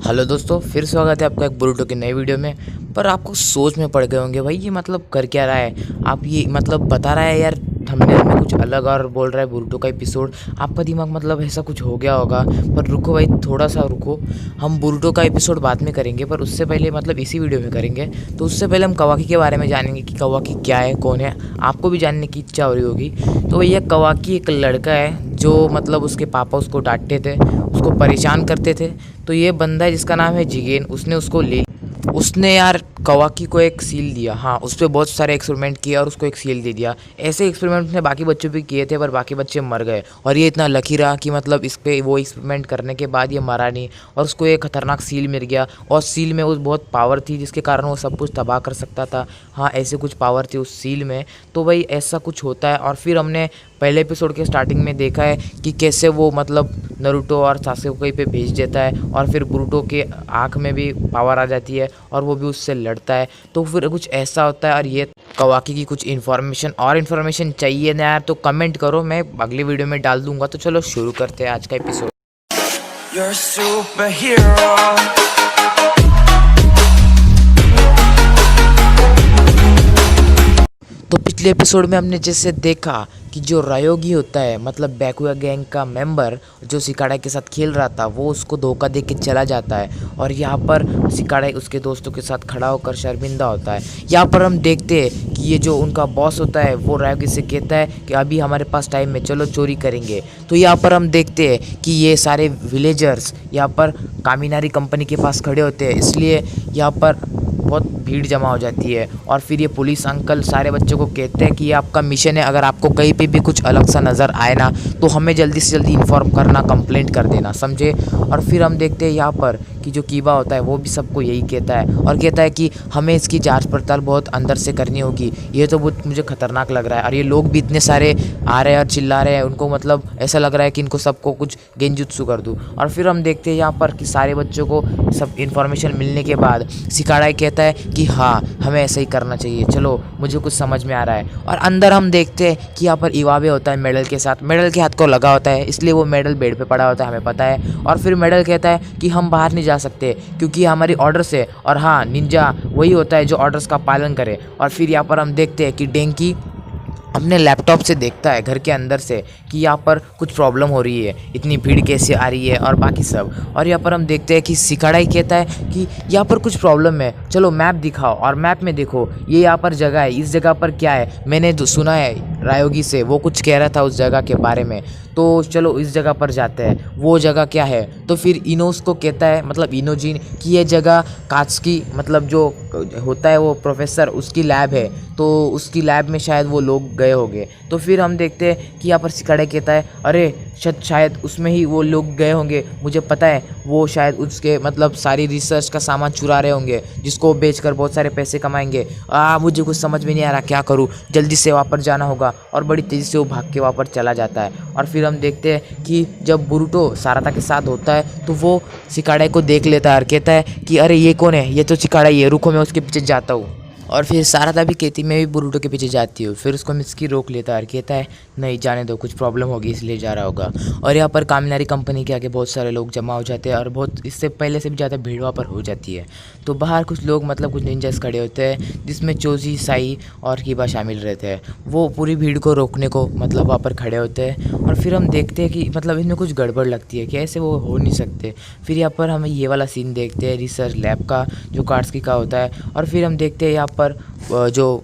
Hello दोस्तों, फिर स्वागत है आपका एक बोरुटो की नई वीडियो में। पर आपको सोच में पड़ गए होंगे भाई, ये मतलब कर क्या रहा है। आप ये मतलब बता रहा है यार थंबनेल में कुछ अलग और बोल रहा है बोरुटो का एपिसोड। आपका दिमाग मतलब ऐसा कुछ हो गया होगा। पर रुको भाई, थोड़ा सा रुको। हम बोरुटो का एपिसोड बाद में करेंगे, पर उससे पहले मतलब इसी वीडियो में करेंगे। तो उससे पहले हम कवाकी के बारे में जानेंगे कि कवाकी क्या है, कौन है। आपको भी जानने की इच्छा हो रही होगी। तो भैया कवाकी एक लड़का है जो मतलब उसके पापा उसको डांटते थे, उसको परेशान करते थे। तो ये बंदा है जिसका नाम है जिगेन, उसने उसको ले उसने यार कवाकी को एक सील दिया। हाँ, उस पर बहुत सारे एक्सपेरिमेंट किए और उसको एक सील दे दिया। ऐसे एक्सपेरिमेंट उसने बाकी बच्चों पे किए थे, पर बाकी बच्चे मर गए। और ये इतना लकी रहा कि मतलब इस पे वो एक्सपेरिमेंट करने के बाद ये मरा नहीं और उसको एक खतरनाक सील मिल गया। और सील में उस बहुत पावर थी जिसके कारण वो सब कुछ तबाह कर सकता था। हाँ, ऐसे कुछ पावर थी उस सील में। तो भाई ऐसा कुछ होता है। और फिर हमने पहले एपिसोड के स्टार्टिंग में देखा है कि कैसे वो मतलब नारुतो और सासुके पे भेज देता है और फिर बोरुटो के आँख में भी पावर आ जाती है और वो भी उससे लड़ता है। तो फिर कुछ ऐसा होता है। और ये कवाकी की कुछ इन्फॉर्मेशन चाहिए ना यार, तो कमेंट करो, मैं अगली वीडियो में डाल दूंगा। तो चलो शुरू करते हैं आज का एपिसोड। You're a superhero. तो पिछले एपिसोड में हमने जैसे देखा कि जो रायोगी होता है मतलब बैकुया गैंग का मेंबर जो सिकाडा के साथ खेल रहा था, वो उसको धोखा दे के चला जाता है। और यहाँ पर सिकाडा उसके दोस्तों के साथ खड़ा होकर शर्मिंदा होता है। यहाँ पर हम देखते हैं कि ये जो उनका बॉस होता है वो रायोगी से कहता है कि अभी हमारे पास टाइम है, चलो चोरी करेंगे। तो यहाँ पर हम देखते हैं कि ये सारे विलेजर्स यहाँ पर कामिनारी कंपनी के पास खड़े होते हैं, इसलिए यहाँ पर बहुत भीड़ जमा हो जाती है। और फिर ये पुलिस अंकल सारे बच्चों को कहते हैं कि ये आपका मिशन है, अगर आपको कहीं पे भी कुछ अलग सा नज़र आए ना तो हमें जल्दी से जल्दी इन्फॉर्म करना, कंप्लेंट कर देना, समझे। और फिर हम देखते हैं यहाँ पर कि जो कीबा होता है वो भी सबको यही कहता है और कहता है कि हमें इसकी जांच पड़ताल बहुत अंदर से करनी होगी, ये तो बहुत मुझे खतरनाक लग रहा है। और ये लोग भी इतने सारे आ रहे हैं और चिल्ला रहे हैं, उनको मतलब ऐसा लग रहा है कि इनको सबको कुछ गेंजुत्सु कर दूँ। और फिर हम देखते हैं यहाँ पर कि सारे बच्चों को सब इन्फॉर्मेशन मिलने के बाद सिकाडा कहता है कि हाँ हमें ऐसा ही करना चाहिए, चलो मुझे कुछ समझ में आ रहा है। और अंदर हम देखते हैं कि यहाँ पर इवाबे होता है मेडल के साथ, मेडल के हाथ को लगा होता है, इसलिए वो मेडल बेड पे पड़ा होता है, हमें पता है। और फिर मेडल कहता है कि हम बाहर नहीं जा सकते क्योंकि हमारी ऑर्डर्स है। और हाँ, निंजा वही होता है जो ऑर्डर्स का पालन करे। और फिर यहाँ पर हम देखते हैं कि डेंकी अपने लैपटॉप से देखता है घर के अंदर से कि यहाँ पर कुछ प्रॉब्लम हो रही है, इतनी भीड़ कैसे आ रही है और बाकी सब। और यहाँ पर हम देखते हैं कि सिकाडा ही कहता है कि यहाँ पर कुछ प्रॉब्लम है, चलो मैप दिखाओ। और मैप में देखो ये यहाँ पर जगह है, इस जगह पर क्या है, मैंने सुना है रायोगी से, वो कुछ कह रहा था उस जगह के बारे में, तो चलो इस जगह पर जाते हैं। वो जगह क्या है, तो फिर इनोस को कहता है मतलब इनोजिन कि ये जगह कात्सुकी मतलब जो होता है वो प्रोफेसर, उसकी लैब है, तो उसकी लैब में शायद वो लोग गए होंगे। तो फिर हम देखते हैं कि यहाँ पर सिकाडा कहता है अरे शायद उसमें ही वो लोग गए होंगे, मुझे पता है, वो शायद उसके मतलब सारी रिसर्च का सामान चुरा रहे होंगे जिसको बेचकर बहुत सारे पैसे कमाएंगे। मुझे कुछ समझ में नहीं आ रहा क्या करूँ, जल्दी से वहाँ पर जाना होगा। और बड़ी तेज़ी से वो भाग के वहाँ पर चला जाता है। और फिर हम देखते हैं कि जब बोरुटो साराता के साथ होता है तो वो सिकाडा को देख लेता है और कहता है कि अरे ये कौन है, ये तो सिकाडा ही है, रुको मैं उसके पीछे जाता हूँ। और फिर साराता भी कहती मैं भी बोरुटो के पीछे जाती हूँ। फिर उसको मित्सुकी रोक लेता है और कहता है नहीं जाने दो, कुछ प्रॉब्लम होगी इसलिए जा रहा होगा। और यहाँ पर कामिनारी कंपनी के आगे बहुत सारे लोग जमा हो जाते हैं और बहुत इससे पहले से भी ज़्यादा भीड़ वहाँ पर हो जाती है। तो बाहर कुछ लोग मतलब कुछ निंजास खड़े होते हैं जिसमें चोजी, साई और कीबा शामिल रहते हैं। वो पूरी भीड़ को रोकने को मतलब वहाँ पर खड़े होते हैं। और फिर हम देखते हैं कि मतलब इसमें कुछ गड़बड़ लगती है कि ऐसे वो हो नहीं सकते। फिर यहाँ पर हम ये वाला सीन देखते हैं रिसर्च लैब का जो कात्सुकी का होता है। और फिर हम देखते हैं यहाँ पर जो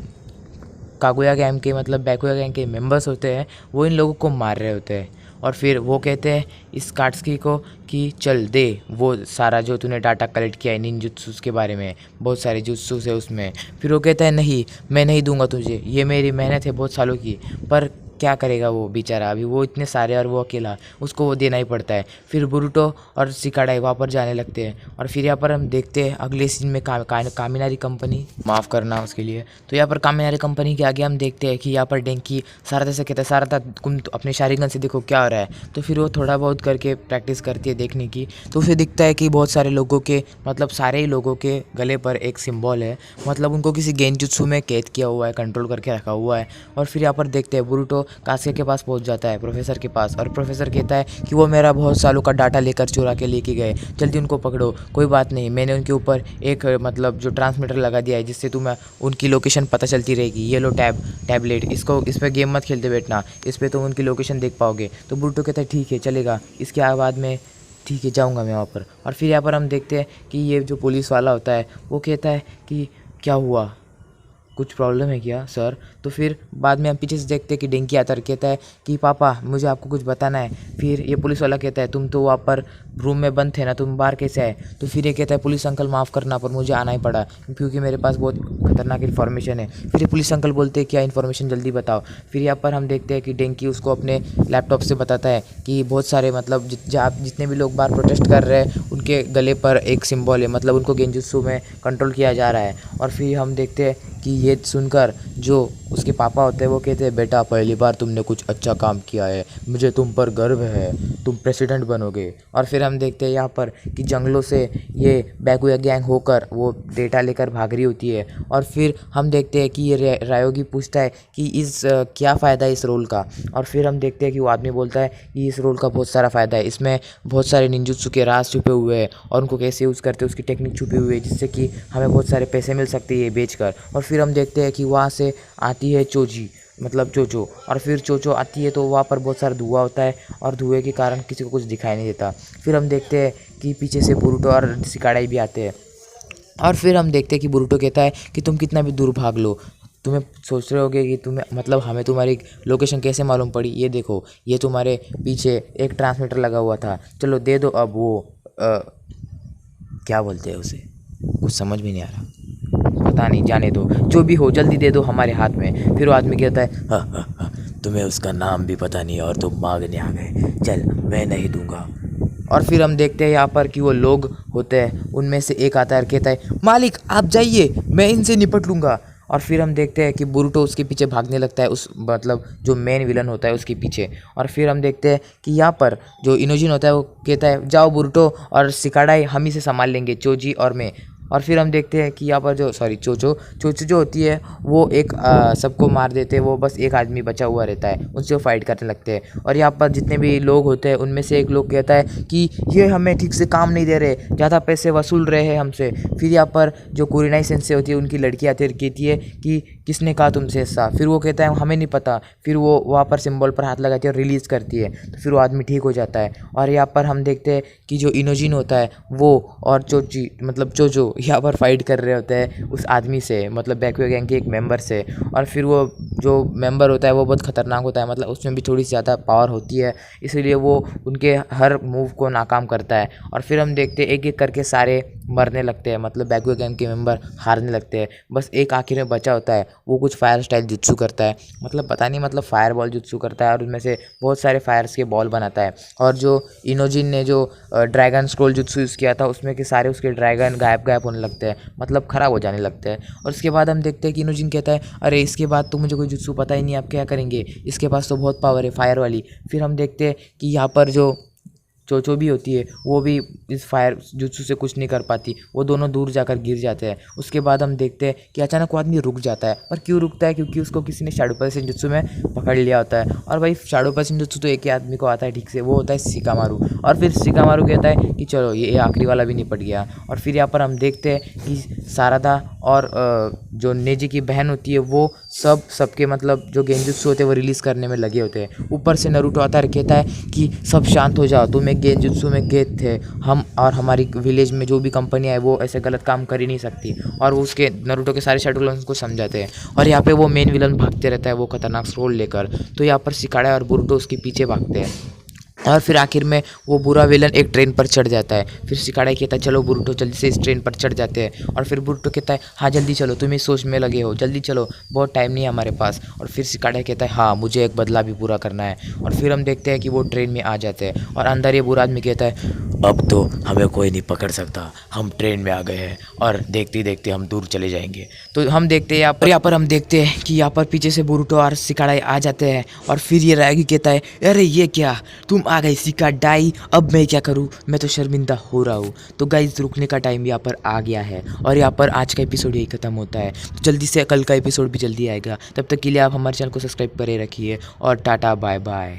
कागुया गैंग के मतलब बैकुया गैंग के मेंबर्स होते हैं वो इन लोगों को मार रहे होते हैं। और फिर वो कहते हैं इस कात्सुकी को कि चल दे वो सारा जो तूने डाटा कलेक्ट किया है निंजुत्सु के बारे में, बहुत सारे जुत्सु है उसमें। फिर वो कहता है नहीं मैं नहीं दूंगा तुझे, ये मेरी मेहनत है बहुत सालों की। पर क्या करेगा वो बेचारा, अभी वो इतने सारे और वो अकेला, उसको वो देना ही पड़ता है। फिर बोरुटो और सिकाडा वहाँ पर जाने लगते हैं। और फिर यहाँ पर हम देखते हैं अगले सीन में कामिनारी कंपनी, माफ़ करना उसके लिए। तो यहाँ पर कामिनारी कंपनी के आगे हम देखते हैं कि यहाँ पर डेंकी साराता से कहता है साराता तुम अपने शारिगन से देखो क्या हो रहा है। तो फिर वो थोड़ा बहुत करके प्रैक्टिस करती है देखने की। तो उसे दिखता है कि बहुत सारे लोगों के मतलब सारे ही लोगों के गले पर एक सिंबल है, मतलब उनको किसी गेंजुत्सु में कैद किया हुआ है, कंट्रोल करके रखा हुआ है। और फिर यहाँ पर देखते हैं बोरुटो कासिया के पास पहुंच जाता है, प्रोफेसर के पास, और प्रोफेसर कहता है कि वो मेरा बहुत सालों का डाटा लेकर चुरा के लेके गए, जल्दी उनको पकड़ो। कोई बात नहीं, मैंने उनके ऊपर एक मतलब जो ट्रांसमीटर लगा दिया है जिससे तुम्हें उनकी लोकेशन पता चलती रहेगी। ये लो टैबलेट, इसको इस पर गेम मत खेलते बैठना, इस पर तुम उनकी लोकेशन देख पाओगे। तो बुरुटो कहता है ठीक है चलेगा, इसके बाद में ठीक है जाऊँगा मैं वहाँ पर। और फिर यहाँ पर हम देखते हैं कि ये जो पुलिस वाला होता है वो कहता है कि क्या हुआ, कुछ प्रॉब्लम है क्या सर? तो फिर बाद में हम पीछे से देखते हैं कि डेंकी आता है, कहता है कि पापा मुझे आपको कुछ बताना है। फिर ये पुलिस वाला कहता है तुम तो वहाँ पर रूम में बंद थे ना, तुम बाहर कैसे आए? तो फिर ये कहता है पुलिस अंकल माफ़ करना, पर मुझे आना ही पड़ा क्योंकि मेरे पास बहुत खतरनाक इन्फॉर्मेशन है। फिर ये पुलिस अंकल बोलते हैं क्या इन्फॉर्मेशन, जल्दी बताओ। फिर यहाँ पर हम देखते हैं कि डेंकी उसको अपने लैपटॉप से बताता है कि बहुत सारे मतलब जितने भी लोग बाहर प्रोटेस्ट कर रहे हैं उनके गले पर एक सिंबल है, मतलब उनको गेंजुत्सु में कंट्रोल किया जा रहा है। और फिर हम देखते हैं कि ये सुनकर जो उसके पापा होते हैं वो कहते हैं बेटा पहली बार तुमने कुछ अच्छा काम किया है, मुझे तुम पर गर्व है, तुम प्रेसिडेंट बनोगे। और फिर हम देखते हैं यहाँ पर कि जंगलों से ये बैकुया गैंग होकर वो डेटा लेकर भाग रही होती है। और फिर हम देखते हैं कि ये रायोगी पूछता है कि इस क्या फ़ायदा है इस रोल का। और फिर हम देखते हैं कि वो आदमी बोलता है कि इस रोल का बहुत सारा फ़ायदा है, इसमें बहुत सारे निंजुत्सु के राज छुपे हुए हैं और उनको कैसे यूज़ करते हैं उसकी टेक्निक छुपी हुई है, जिससे कि हमें बहुत सारे पैसे मिल सकते हैं ये बेचकर। और फिर हम देखते हैं कि वहाँ से आती है चोजी, मतलब चोचो। और फिर चोचो आती है तो वहाँ पर बहुत सारा धुआं होता है और धुएं के कारण किसी को कुछ दिखाई नहीं देता। फिर हम देखते हैं कि पीछे से बुरुटो और सिकाडाई भी आते हैं। और फिर हम देखते हैं कि बुरुटो कहता है कि तुम कितना भी दूर भाग लो, तुम्हें सोच रहे होगे कि तुम्हें मतलब हमें तुम्हारी लोकेशन कैसे मालूम पड़ी, ये देखो ये तुम्हारे पीछे एक ट्रांसमीटर लगा हुआ था, चलो दे दो अब वो क्या बोलते हैं उसे, कुछ समझ में नहीं आ रहा, पता नहीं, जाने दो, जो भी हो जल्दी दे दो हमारे हाथ में। फिर वो आदमी कहता है हाँ, तुम्हें उसका नाम भी पता नहीं और तुम मांगने आ गए, चल मैं नहीं दूंगा। और फिर हम देखते हैं यहाँ पर कि वो लोग होते हैं, उनमें से एक आता है और कहता है मालिक आप जाइए, मैं इनसे निपट लूँगा। और फिर हम देखते हैं कि बुरुटो उसके पीछे भागने लगता है, उस मतलब जो मेन विलन होता है उसके पीछे। और फिर हम देखते हैं कि यहाँ पर जो इनोजिन होता है वो कहता है जाओ बुरुटो और सिकाडाई हम ही से संभाल लेंगे, चोजी और मैं। और फिर हम देखते हैं कि यहाँ पर जो चोचो जो होती है वो एक सबको मार देते हैं, वो बस एक आदमी बचा हुआ रहता है, उनसे वो फाइट करने लगते हैं। और यहाँ पर जितने भी लोग होते हैं उनमें से एक लोग कहता है कि ये हमें ठीक से काम नहीं दे रहे, ज़्यादा पैसे वसूल रहे हैं हमसे। फिर यहाँ पर जो कुरिनाई सेंसे होती है उनकी लड़की आती है, कहती है कि किसने कहा तुमसे ऐसा? फिर वो कहता है हमें नहीं पता। फिर वो वहाँ पर सिंबल पर हाथ लगाती है और रिलीज़ करती है, तो फिर वो आदमी ठीक हो जाता है। और यहाँ पर हम देखते हैं कि जो इनोजिन होता है वो और चोची मतलब चोचो यहाँ पर फाइट कर रहे होते हैं उस आदमी से, मतलब बैकुया गैंग के एक मेंबर से। और फिर वो जो मेंबर होता है वो बहुत ख़तरनाक होता है, मतलब उसमें भी थोड़ी सी ज़्यादा पावर होती है, इसलिए वो उनके हर मूव को नाकाम करता है। और फिर हम देखते हैं एक एक करके सारे मरने लगते हैं, मतलब बैकुया गैंग के मेंबर हारने लगते हैं। बस एक आखिर में बचा होता है, वो कुछ फायर स्टाइल जुत्सु करता है, मतलब पता नहीं मतलब फायर बॉल जुत्सु करता है और उनमें से बहुत सारे फायर्स के बॉल बनाता है। और जो इनोजिन ने जो ड्रैगन स्क्रोल जुत्सु यूज़ किया था उसमें के सारे उसके ड्रैगन गायब होने लगते हैं, मतलब ख़राब हो जाने लगते हैं। और उसके बाद हम देखते हैं कि इनोजिन कहता है अरे इसके बाद तो मुझे कोई जुत्सु पता ही नहीं, आप क्या करेंगे, इसके पास तो बहुत पावर है फायर वाली। फिर हम देखते हैं कि यहाँ पर जो चोचो भी होती है वो भी इस फायर जुत्सु से कुछ नहीं कर पाती, वो दोनों दूर जाकर गिर जाते हैं। उसके बाद हम देखते हैं कि अचानक वो आदमी रुक जाता है, और क्यों रुकता है, क्योंकि उसको किसी ने शैडो पर्सन जुत्सु में पकड़ लिया होता है। और भाई शैडो पर्सन जुत्सु तो एक ही आदमी को आता है ठीक से, वो होता है शिकामारू। और फिर शिकामारू कहता है कि चलो ये आखिरी वाला भी निपट गया। और फिर यहाँ पर हम देखते हैं कि सारादा और जो नेजी की बहन होती है वो सबके मतलब जो गेंजुत्सु होते हैं वो रिलीज़ करने में लगे होते हैं। ऊपर से नारुतो आता है, कहता है कि सब शांत हो जाओ, तुम एक गेंजुत्सु में गेद थे, हम और हमारी विलेज में जो भी कंपनी है वो ऐसे गलत काम कर ही नहीं सकती। और वो उसके नारुतो के सारे शैडो क्लोन्स को समझाते हैं। और यहाँ पे वो मेन विलन भागते रहता है वो खतरनाक स्क्रोल लेकर, तो यहाँ पर सिकाडा और बुरुटो उसके पीछे भागते हैं। और फिर आखिर में वो बुरा विलन एक ट्रेन पर चढ़ जाता है। फिर सिकाडाई कहता है चलो बुरुटो जल्दी से इस ट्रेन पर चढ़ जाते हैं। और फिर बुरुटो कहता है हाँ जल्दी चलो, तुम इस सोच में लगे हो, जल्दी चलो, बहुत टाइम नहीं है हमारे पास। और फिर सिकाडाई कहता है हाँ मुझे एक बदला भी पूरा करना है। और फिर हम देखते हैं कि वो ट्रेन में आ जाते हैं और अंदर ये बुरा आदमी कहता है अब तो हमें कोई नहीं पकड़ सकता, हम ट्रेन में आ गए हैं और देखते ही देखते हम दूर चले जाएंगे। तो हम देखते हैं यहाँ पर हम देखते हैं कि यहाँ पर पीछे से बुरुटो और सिकाडाई आ जाते हैं। और फिर ये रायोगी कहता है अरे ये क्या, तुम आ गई सिक्का डाई। अब मैं क्या करूँ, मैं तो शर्मिंदा हो रहा हूँ। तो गाइस रुकने का टाइम यहाँ पर आ गया है और यहाँ पर आज का एपिसोड यही खत्म होता है। तो जल्दी से कल का एपिसोड भी जल्दी आएगा। तब तक के लिए आप हमारे चैनल को सब्सक्राइब करे रखिए और टाटा बाय बाय।